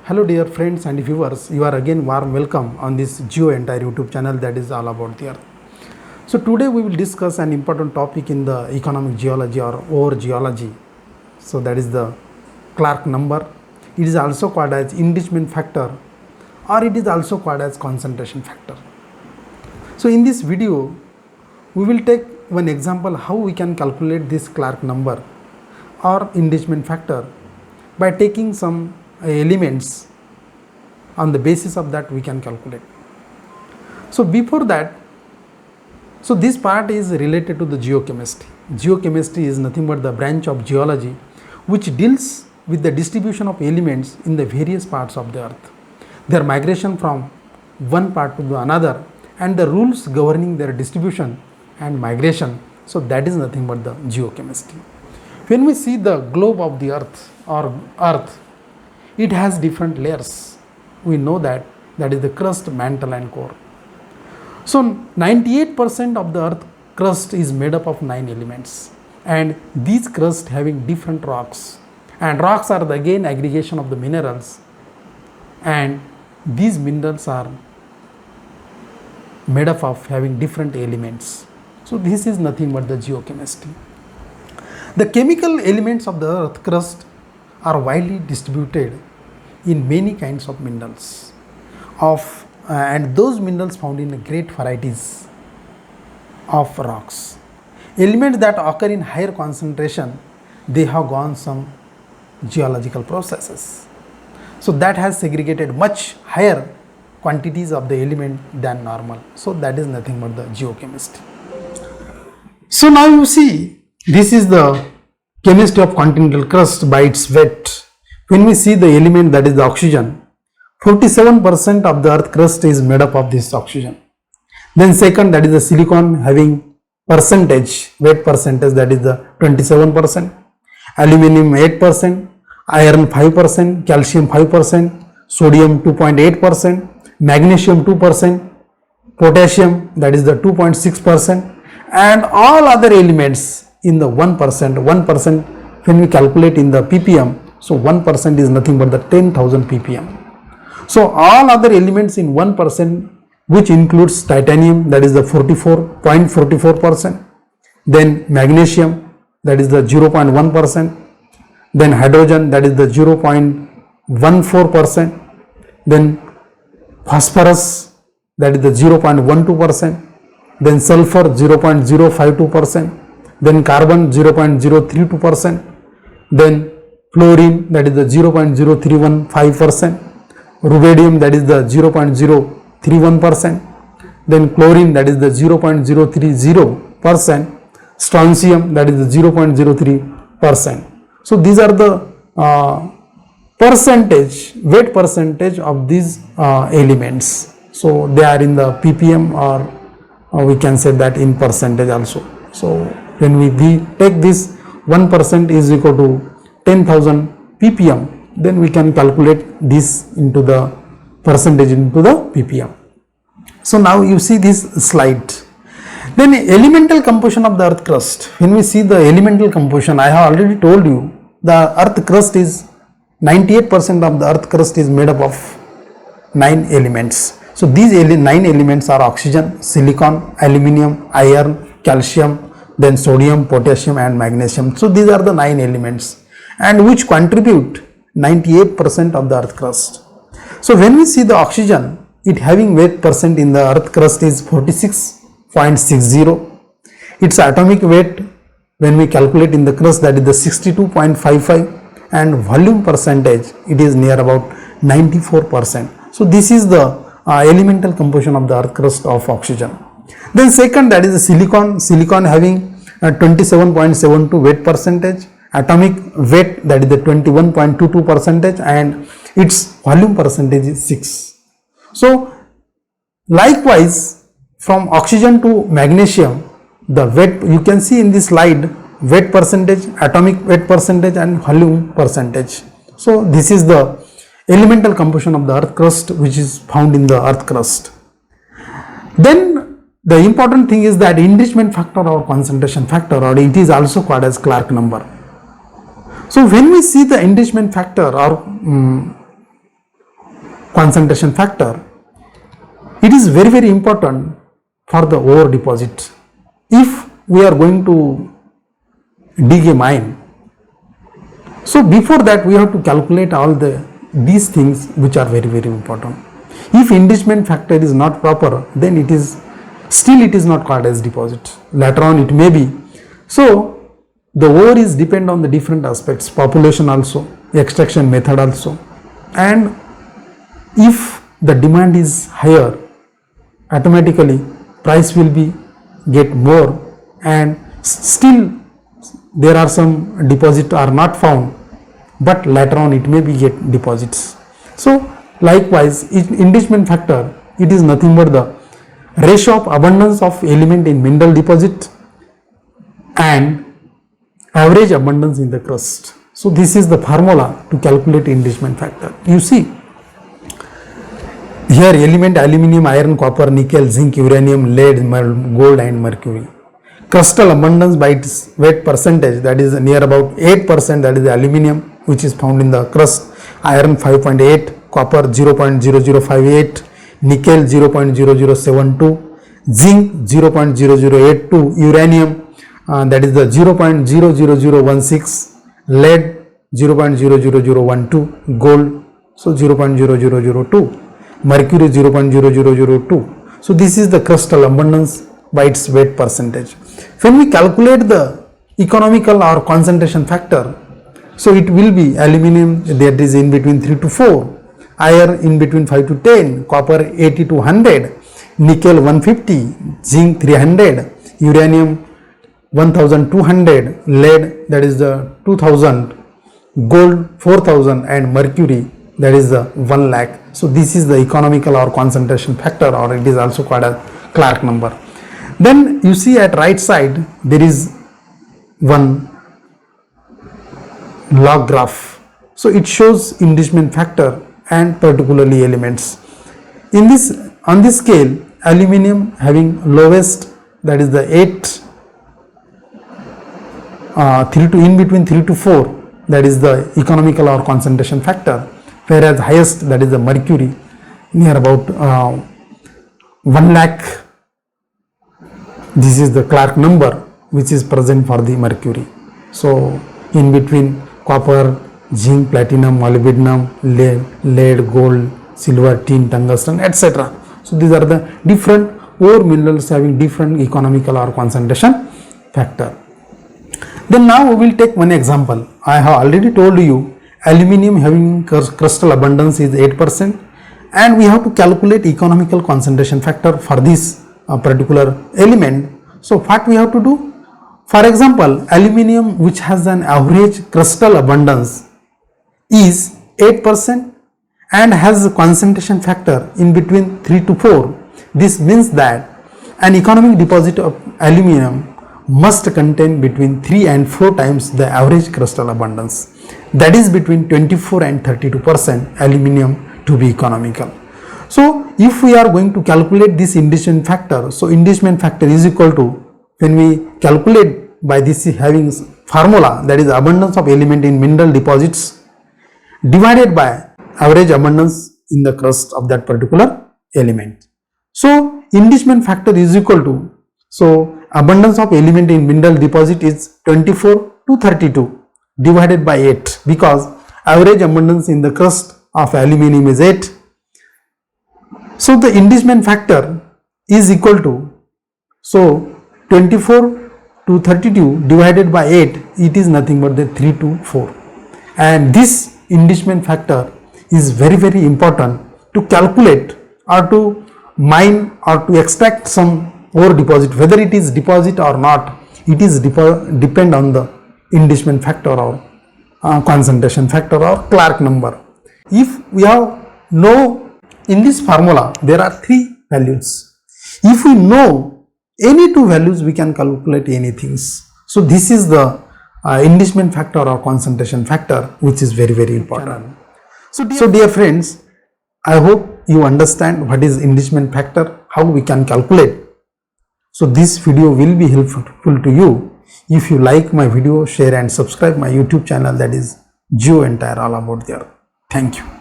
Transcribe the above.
Hello dear friends and viewers, you are again warm welcome on this Geo Entire YouTube channel that is all about the earth. So today we will discuss an important topic in the economic geology or ore geology. So that is the Clark number. It is also called as enrichment factor or it is also called as concentration factor. So in this video we will take one example how we can calculate this Clark number or enrichment factor by taking some elements. On the basis of that we can calculate. So before that, so this part is related to the geochemistry. Geochemistry is nothing but the branch of geology which deals with the distribution of elements in the various parts of the earth, their migration from one part to the another and the rules governing their distribution and migration. So that is nothing but the geochemistry. When we see the globe of the earth or earth, it has different layers. We know that is the crust, mantle and core. So 98% of the earth crust is made up of 9 elements and these crusts having different rocks, and rocks are the again aggregation of the minerals, and these minerals are made up of having different elements. So this is nothing but the geochemistry. The chemical elements of the earth crust are widely distributed in many kinds of minerals and those minerals found in great varieties of rocks. Elements that occur in higher concentration, they have gone some geological processes. So that has segregated much higher quantities of the element than normal. So that is nothing but the geochemistry. So now you see, this is the chemistry of continental crust by its weight. When we see the element that is the oxygen, 47% of the earth crust is made up of this oxygen. Then second, that is the silicon having percentage, weight percentage, that is the 27%, aluminum 8%, iron 5%, calcium 5%, sodium 2.8%, magnesium 2%, potassium that is the 2.6%, and all other elements in the 1%. When we calculate in the ppm, so 1% is nothing but the 10,000 ppm. So all other elements in 1%, which includes titanium, that is the 44.44%, then magnesium, that is the 0.1%, then hydrogen, that is the 0.14%, then phosphorus, that is the 0.12%, then sulfur 0.052%, then carbon 0.032%, then fluorine, that is the 0.0315%, rubidium, that is the 0.031%, then chlorine, that is the 0.030%, strontium, that is the 0.03%. So these are the weight percentage of these elements. So they are in the ppm or we can say that in percentage also. So when we take this 1% is equal to 10,000 ppm, then we can calculate this into the percentage into the ppm. So now you see this slide. Then elemental composition of the earth crust. When we see the elemental composition, I have already told you the earth crust is 98% of the earth crust is made up of 9 elements. So these 9 elements are oxygen, silicon, aluminum, iron, calcium, then sodium, potassium and magnesium. So these are the 9 elements and which contribute 98% of the earth crust. So when we see the oxygen, it having weight percent in the earth crust is 46.60. Its atomic weight when we calculate in the crust, that is the 62.55, and volume percentage it is near about 94%. So this is the elemental composition of the earth crust of oxygen. Then second, that is the silicon having 27.72 weight percentage, atomic weight that is the 21.22%, and its volume percentage is 6. So likewise from oxygen to magnesium, the weight you can see in this slide, weight percentage, atomic weight percentage and volume percentage. So this is the elemental composition of the earth crust which is found in the earth crust. Then the important thing is that enrichment factor or concentration factor, or it is also called as Clark number. So when we see the enrichment factor or concentration factor, it is very, very important for the ore deposit. If we are going to dig a mine, so before that we have to calculate all these things which are very, very important. If enrichment factor is not proper, then it is not called as deposit. Later on it may be. So the ore is depend on the different aspects, population also, extraction method also, and if the demand is higher, automatically price will be get more, and still there are some deposit are not found, but later on it may be get deposits. So likewise, enrichment factor, it is nothing but the ratio of abundance of element in mineral deposit and average abundance in the crust. So this is the formula to calculate enrichment factor. You see here element aluminum, iron, copper, nickel, zinc, uranium, lead, gold and mercury. Crustal abundance by its weight percentage, that is near about 8%, that is the aluminum which is found in the crust, iron 5.8, copper 0.0058, nickel 0.0072, zinc 0.0082, uranium that is the 0.00016, lead 0.00012, gold so 0.0002, mercury 0.0002. So this is the crustal abundance by its weight percentage. When we calculate the economical or concentration factor, so it will be aluminum that is in between 3 to 4, iron in between 5 to 10, copper 80 to 100, nickel 150, zinc 300, uranium 1200, lead that is the 2000, gold 4000 and mercury that is the 1 lakh. So this is the economical or concentration factor, or it is also called as Clark number. Then you see at right side there is one log graph. So it shows enrichment factor and particularly elements. In this, on this scale, aluminum having lowest, that is the 3 to in between 3 to 4, that is the economical or concentration factor, whereas highest, that is the mercury, near about 1 lakh. This is the Clark number which is present for the mercury. So in between copper, zinc, platinum, molybdenum, lead, gold, silver, tin, tungsten, etc. So these are the different ore minerals having different economical or concentration factor. Then now we will take one example. I have already told you aluminum having crustal abundance is 8%, and we have to calculate economical concentration factor for this particular element. So what we have to do? For example, aluminum which has an average crustal abundance is 8% and has a concentration factor in between 3 to 4. This means that an economic deposit of aluminum must contain between 3 and 4 times the average crustal abundance, that is between 24 and 32% aluminum to be economical. So if we are going to calculate this enrichment factor, so enrichment factor is equal to, when we calculate by this having formula, that is abundance of element in mineral deposits divided by average abundance in the crust of that particular element. So enrichment factor is equal to, so abundance of element in mineral deposit is 24 to 32 divided by 8, because average abundance in the crust of aluminum is 8. So the enrichment factor is equal to, so 24 to 32 divided by 8, it is nothing but the 3 to 4. And this enrichment factor is very, very important to calculate or to mine or to extract some ore deposit. Whether it is deposit or not, it is depend on the enrichment factor or concentration factor or Clark number. If we have in this formula there are 3 values. If we know any 2 values, we can calculate anything. So this is the enrichment factor or concentration factor, which is very, very important. So dear friends, I hope you understand what is enrichment factor, how we can calculate. So this video will be helpful to you. If you like my video, share and subscribe my YouTube channel, that is GeoEntire all about there. Thank you.